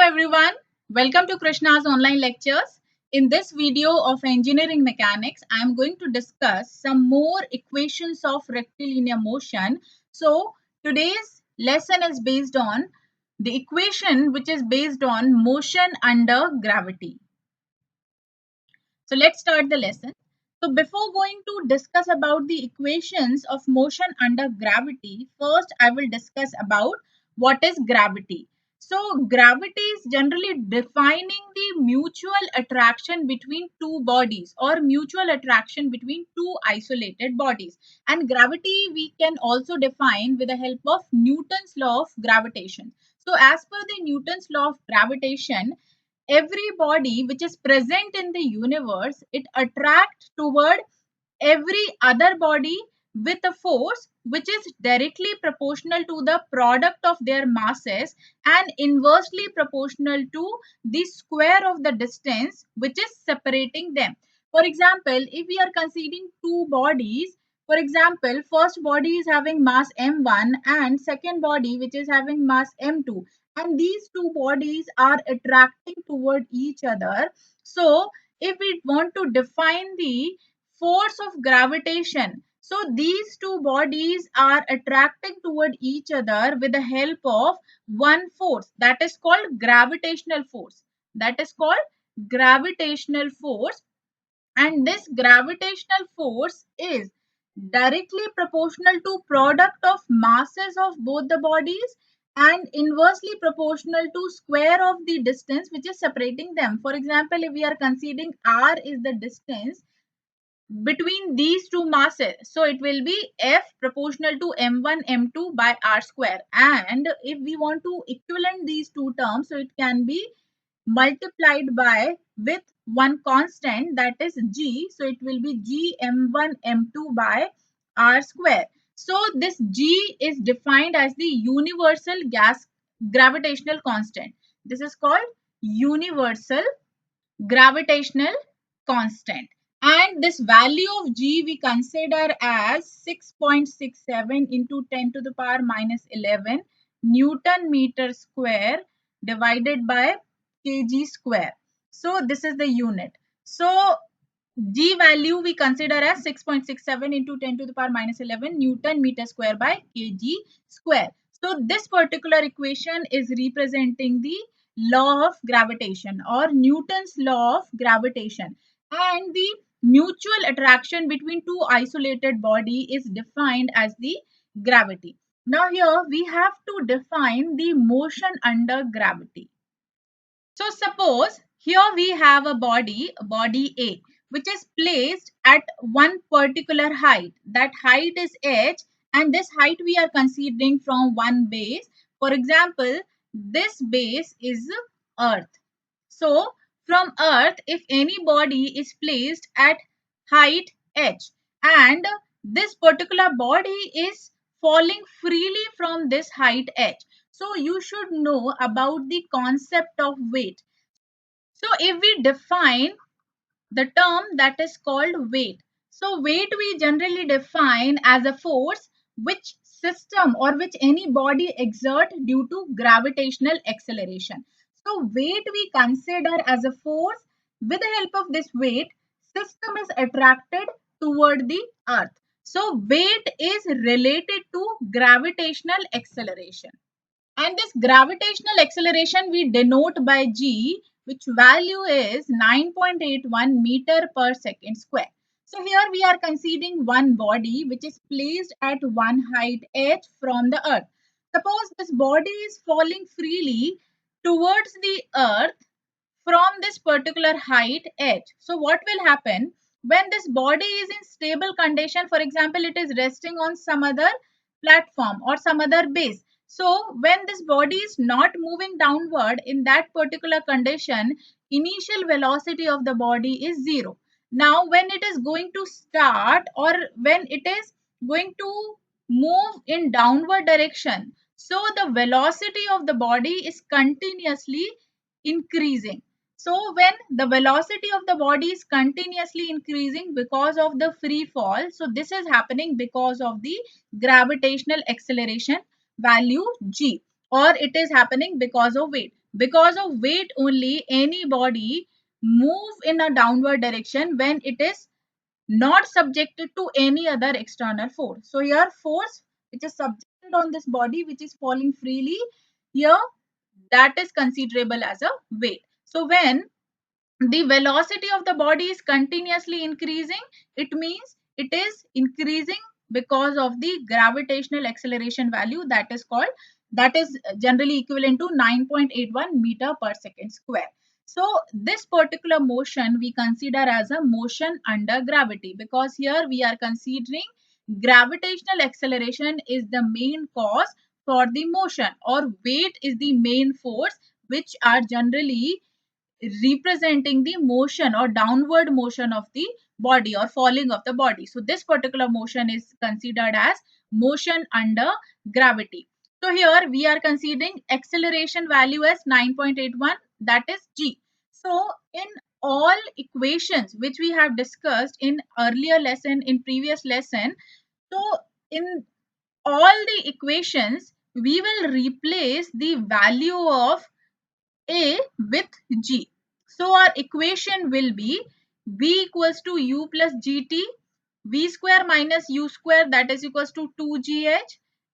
everyone, welcome to Krishna's online lectures. In this video of engineering mechanics, I am going to discuss some more equations of rectilinear motion. So today's lesson is based on the equation which is based on motion under gravity. So let's start the lesson. So before going to discuss about the equations of motion under gravity, first I will discuss about what is gravity. So gravity is generally defining the mutual attraction between two bodies or mutual attraction between two isolated bodies. And gravity we can also define with the help of Newton's law of gravitation. So as per the Newton's law of gravitation, every body which is present in the universe, it attracts toward every other body with a force which is directly proportional to the product of their masses and inversely proportional to the square of the distance which is separating them. For example, if we are considering two bodies, for example, first body is having mass m1 and second body which is having mass m2, and these two bodies are attracting toward each other. So if we want to define the force of gravitation, so these two bodies are attracting toward each other with the help of one force that is called gravitational force. That is called gravitational force, and this gravitational force is directly proportional to product of masses of both the bodies and inversely proportional to square of the distance which is separating them. For example, if we are considering r is the distance between these two masses, so it will be F proportional to m1 m2 by r square. And if we want to equivalent these two terms, so it can be multiplied by with one constant, that is g, so it will be g m1 m2 by r square. So this g is defined as the universal gas gravitational constant. This is called universal gravitational constant, and this value of g we consider as 6.67 into 10 to the power minus 11 Newton meter square divided by kg square. So this is the unit. So g value we consider as 6.67 into 10 to the power minus 11 Newton meter square by kg square. So this particular equation is representing the law of gravitation or Newton's law of gravitation, and the mutual attraction between two isolated body is defined as the gravity. Now here we have to define the motion under gravity. So suppose here we have a body A, which is placed at one particular height. That height is h, and this height we are considering from one base. For example, this base is Earth. So from Earth, if any body is placed at height h, and this particular body is falling freely from this height h, so you should know about the concept of weight. So if we define the term that is called weight, so weight we generally define as a force which system or which any body exert due to gravitational acceleration. So weight we consider as a force. With the help of this weight, system is attracted toward the earth. So weight is related to gravitational acceleration. And this gravitational acceleration we denote by g, which value is 9.81 meter per second square. So here we are considering one body which is placed at one height h from the earth. Suppose this body is falling freely towards the earth from this particular height h. So what will happen when this body is in stable condition? For example, it is resting on some other platform or some other base. So when this body is not moving downward, in that particular condition, initial velocity of the body is 0. Now when it is going to start or when it is going to move in downward direction, so the velocity of the body is continuously increasing. So when the velocity of the body is continuously increasing because of the free fall, so this is happening because of the gravitational acceleration value g, or it is happening because of weight. because of weight only, any body move in a downward direction when it is not subjected to any other external force. So here force which is subjected on this body which is falling freely, here that is considerable as a weight. So when the velocity of the body is continuously increasing, it means it is increasing because of the gravitational acceleration value that is generally equivalent to 9.81 meter per second square. So this particular motion we consider as a motion under gravity, because here we are considering gravitational acceleration is the main cause for the motion, or weight is the main force which are generally representing the motion or downward motion of the body or falling of the body. So this particular motion is considered as motion under gravity. So here we are considering acceleration value as 9.81, that is g. So in all equations which we have discussed in earlier lesson, in previous lesson, so in all the equations we will replace the value of a with g. So our equation will be v equals to u plus gt, v square minus u square, that is equals to 2gh,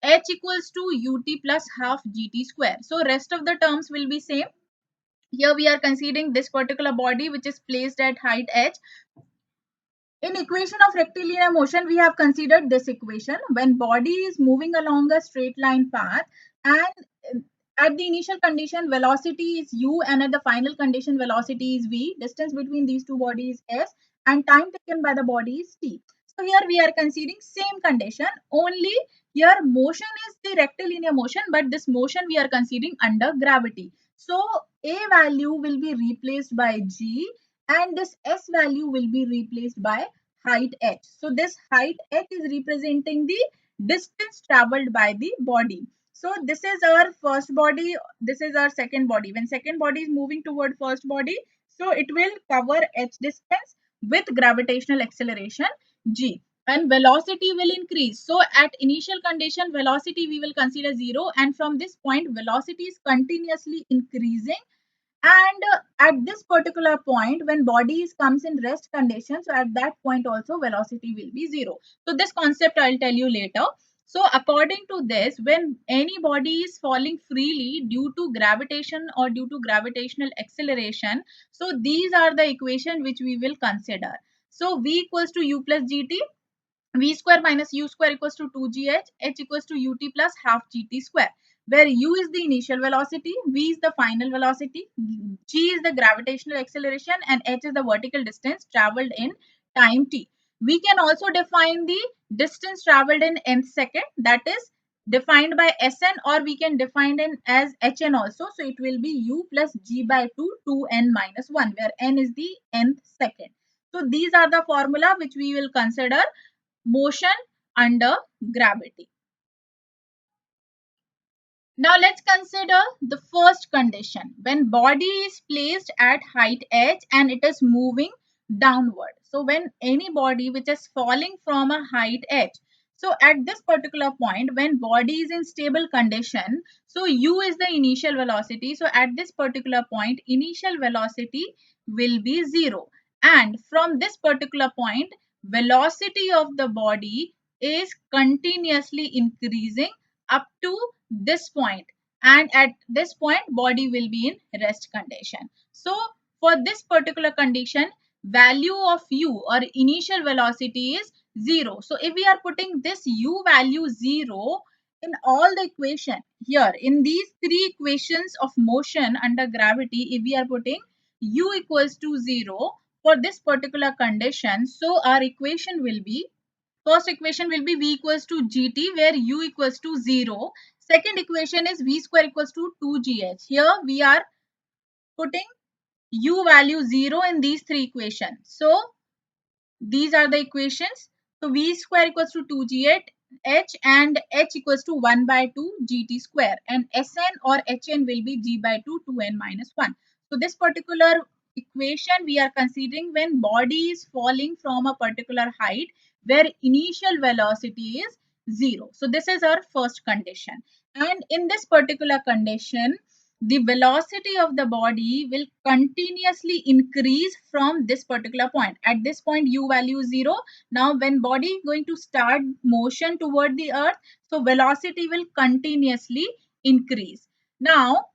h equals to ut plus half gt square. So rest of the terms will be same. Here we are considering this particular body which is placed at height h. In equation of rectilinear motion, we have considered this equation. When body is moving along a straight line path and at the initial condition velocity is u and at the final condition velocity is v, distance between these two bodies is s and time taken by the body is t. So here we are considering same condition, only here motion is the rectilinear motion, but this motion we are considering under gravity. So a value will be replaced by g and this s value will be replaced by height h. So this height h is representing the distance traveled by the body. So this is our first body, this is our second body. When second body is moving toward first body, so it will cover h distance with gravitational acceleration g, and velocity will increase. So at initial condition velocity we will consider 0, and from this point velocity is continuously increasing, and at this particular point when body comes in rest condition, so at that point also velocity will be 0. So this concept I'll tell you later. So according to this, when any body is falling freely due to gravitation or due to gravitational acceleration, so these are the equation which we will consider. So v equals to u plus gt, v square minus u square equals to 2gh, h equals to ut plus half gt square, where u is the initial velocity, v is the final velocity, g is the gravitational acceleration, and h is the vertical distance traveled in time t. We can also define the distance traveled in nth second, that is defined by Sn, or we can define it as Hn also. So it will be u plus g by 2, 2n minus 1, where n is the nth second. So these are the formula which we will consider motion under gravity. Now let's consider the first condition, when body is placed at height h and it is moving downward. So when any body which is falling from a height h, so at this particular point when body is in stable condition, so u is the initial velocity. So at this particular point initial velocity will be 0, and from this particular point velocity of the body is continuously increasing up to this point, and at this point body will be in rest condition. So for this particular condition value of u or initial velocity is 0. So if we are putting this u value 0 in all the equation here in these three equations of motion under gravity, if we are putting u equals to 0 for this particular condition, so our equation will be, first equation will be v equals to gt, where u equals to 0. Second equation is v square equals to 2gh. Here we are putting u value 0 in these three equations. So these are the equations. So v square equals to 2gh and h equals to 1 by 2 gt square, and Sn or Hn will be g by 2 2n minus 1. So this particular equation we are considering when body is falling from a particular height where initial velocity is 0. So this is our first condition, and in this particular condition the velocity of the body will continuously increase from this particular point. At this point, u value is 0. Now, when body is going to start motion toward the earth, so velocity will continuously increase. Now,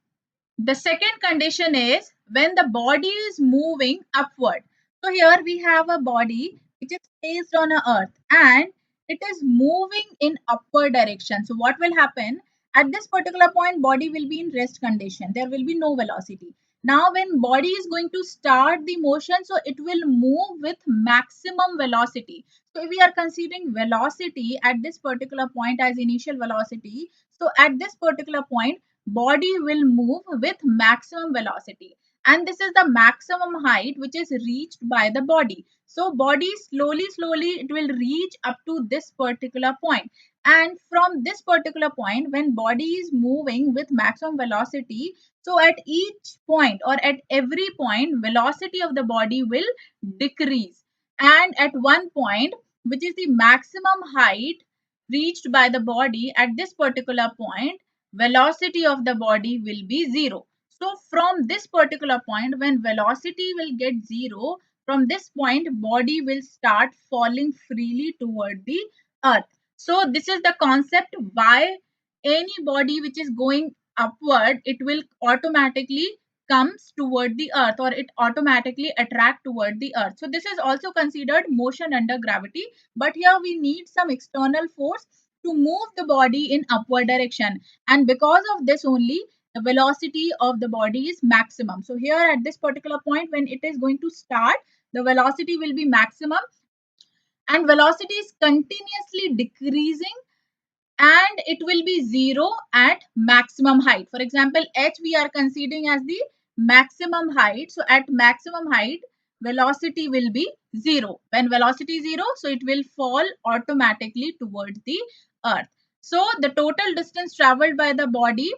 the second condition is when the body is moving upward. So here we have a body which is placed on a earth and it is moving in upward direction. So what will happen? At this particular point, body will be in rest condition. There will be no velocity. Now when body is going to start the motion, so it will move with maximum velocity. So if we are considering velocity at this particular point as initial velocity, so at this particular point, body will move with maximum velocity, and this is the maximum height which is reached by the body. So body slowly it will reach up to this particular point, and from this particular point when body is moving with maximum velocity, so at each point or at every point velocity of the body will decrease, and at one point which is the maximum height reached by the body, at this particular point velocity of the body will be 0. So from this particular point, when velocity will get 0, from this point body will start falling freely toward the earth. So this is the concept why any body which is going upward, it will automatically comes toward the earth, or it automatically attract toward the earth. So this is also considered motion under gravity, but here we need some external force to move the body in upward direction, and because of this only the velocity of the body is maximum. So here at this particular point when it is going to start, the velocity will be maximum and velocity is continuously decreasing, and it will be 0 at maximum height. For example, h we are considering as the maximum height. So at maximum height velocity will be 0. When velocity is 0, so it will fall automatically towards the earth. So the total distance traveled by the body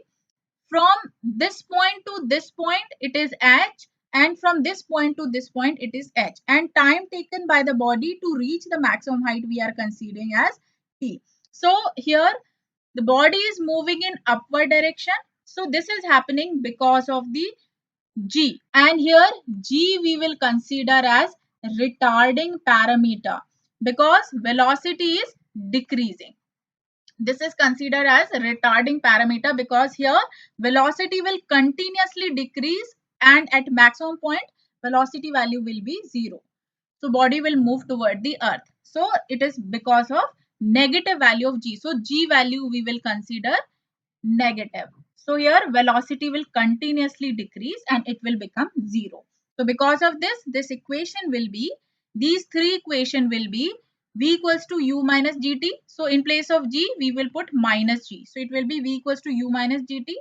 from this point to this point, it is h, and from this point to this point, it is h, and time taken by the body to reach the maximum height we are considering as t. So here the body is moving in upward direction. So this is happening because of the g, and here g we will consider as retarding parameter because velocity is decreasing. This is considered as retarding parameter because here velocity will continuously decrease, and at maximum point velocity value will be 0. So body will move toward the earth. So it is because of negative value of g. So g value we will consider negative. So here velocity will continuously decrease and it will become 0. So because of this, this equation will be, these three equation will be v equals to u minus gt. So in place of g, we will put minus g. So it will be v equals to u minus gt,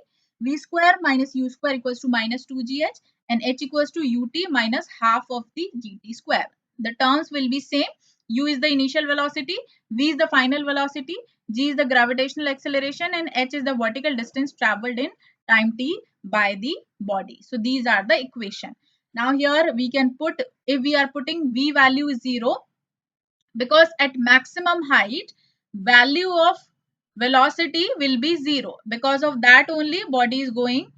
v square minus u square equals to minus 2gh, and h equals to ut minus half of the gt square. The terms will be same. U is the initial velocity, v is the final velocity, g is the gravitational acceleration, and h is the vertical distance traveled in time t by the body. So these are the equation. Now here we can put, if we are putting v value is 0, because at maximum height value of velocity will be 0. Because of that only body is going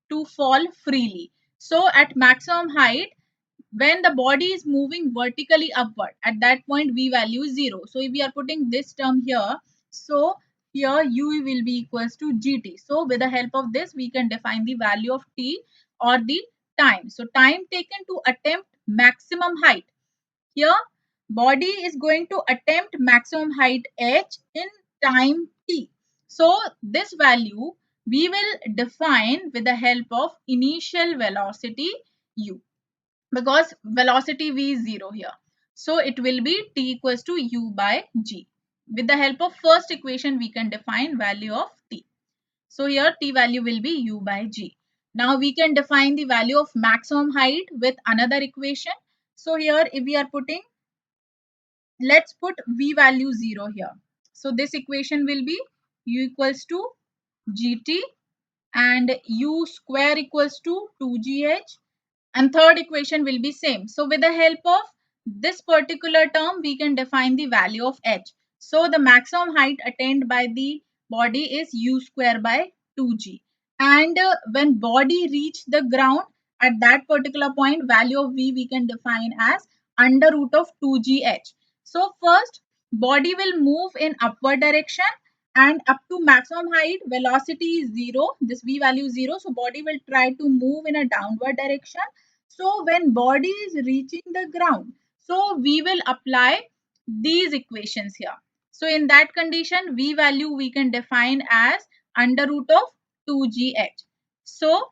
to fall freely. So at maximum height, when the body is moving vertically upward, at that point v value is 0. So if we are putting this term here, so here u will be equals to gt. So with the help of this we can define the value of t or the time. So time taken to attempt maximum height. Here body is going to attempt maximum height h in time t. So this value we will define with the help of initial velocity u, because velocity v is 0 here. So it will be t equals to u by g. With the help of first equation, we can define value of t. So here t value will be u by g. Now we can define the value of maximum height with another equation. So here if we are putting, let's put v value 0 here. So this equation will be u equals to gt and u square equals to 2gh, and third equation will be same. So with the help of this particular term, we can define the value of h. So the maximum height attained by the body is u square by 2g, And when body reach the ground at that particular point, value of v we can define as under root of 2gh. So first, body will move in upward direction, and up to maximum height velocity is 0. This v value is 0, so body will try to move in a downward direction. So when body is reaching the ground, so we will apply these equations here. So in that condition, v value we can define as under root of 2gh. So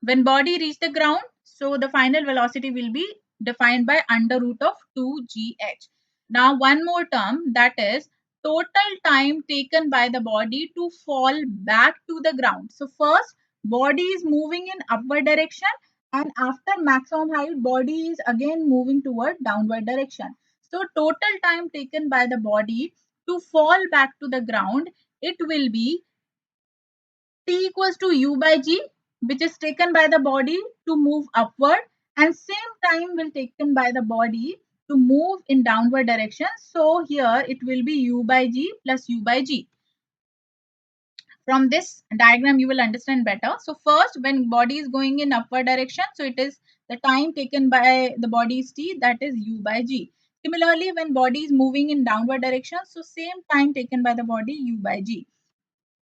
when body reach the ground, so the final velocity will be defined by under root of 2gh. Now one more term, that is total time taken by the body to fall back to the ground. So first, body is moving in upward direction, and after maximum height, body is again moving toward downward direction. So total time taken by the body to fall back to the ground, it will be T equals to U by G, which is taken by the body to move upward, and same time will taken by the body to move in downward direction. So here it will be U by G plus U by G. From this diagram you will understand better. So first, when body is going in upward direction, so it is the time taken by the body is T, that is U by G. Similarly, when body is moving in downward direction, so same time taken by the body U by G.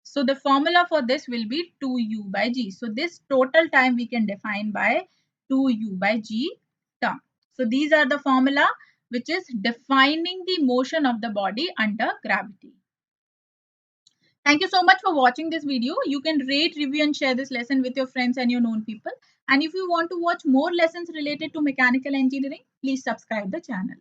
So the formula for this will be 2u by g. So this total time we can define by 2u by g term. So these are the formula which is defining the motion of the body under gravity. Thank you so much for watching this video. You can rate, review and share this lesson with your friends and your known people. And if you want to watch more lessons related to mechanical engineering, please subscribe the channel.